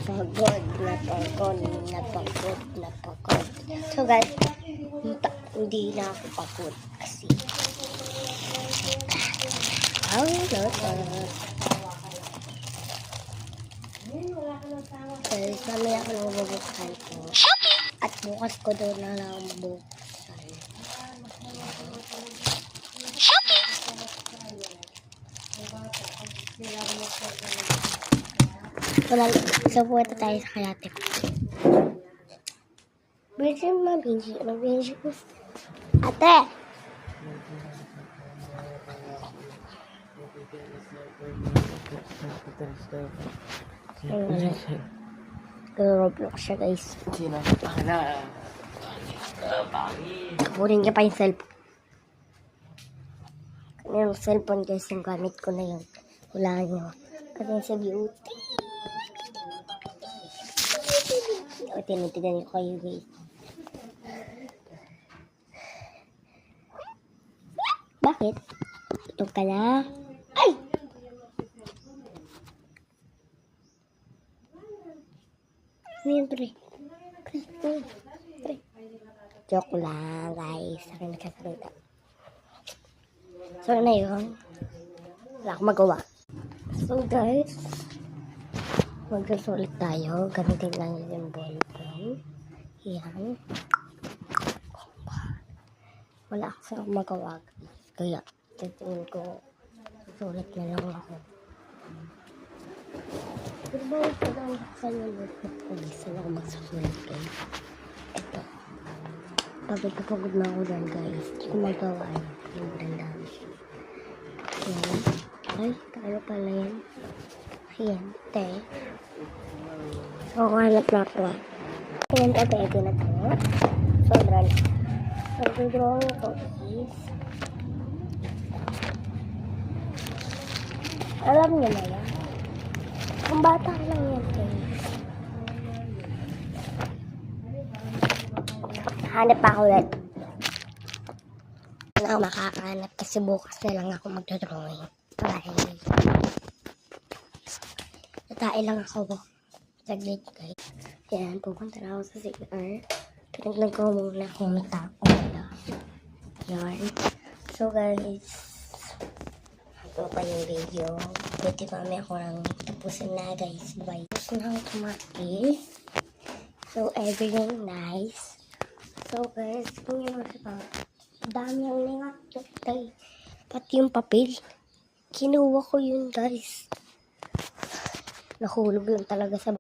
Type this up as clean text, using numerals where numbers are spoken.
Napagod. So guys, hindi na ako pagod kasi guys, mamaya ako nang bubuksan ko. At bukas ko doon na lang bubuksan. So, pumunta tayo sa kalate. Mabinji ko. Ate! Roblox siya, guys. Sino? Ana. Tapunin niya pa yung cellphone. Yung cellphone, guys, yung gamit ko na yun. Wala nyo. Kasi sa beauty. O, tinitigan ko kayo, guys. Bakit? Itong ka na. Ay! Ano yun, pre? Pre. Joke lang, guys. Akin nagkasalita. So, na yun. Wala akong magawa. So, guys, magsusulit tayo. Gamitin lang yung ballpen. Yan. Wala akong magawa. Kaya, titingin ko, susulit na lang ako. Pero ba yung pag-aaksan yung notebook ko, saan ako magsusulit kayo? Ito. Pagod na ako dyan, guys. Hindi ko magawa yung dandan. Yan. Ay, ano pala yan? Ayan, te. So, hanap na ako. Ayan, pwede na to. Sobra na. Pag-drawing ito is, alam niyo na yan. Ang bata lang yan, guys. Hanap ako ulit. Na ako makakahanap kasi bukas na lang ako magdodrawing. Tatai lang ako. Saglit, guys. Yan, pupunta na ako sa CR. Tinignan ko muna kung may tao na. Yan. So, guys, ito pa yung video. Pwede kami ako nang tapusin na, guys. Bye. Tapos na ako tumaki. So, everything nice. So, guys, kung yun ang sa dami ang ningat. Pati yung papel. Kinuha ko yun, guys. Nahulog lang talaga sa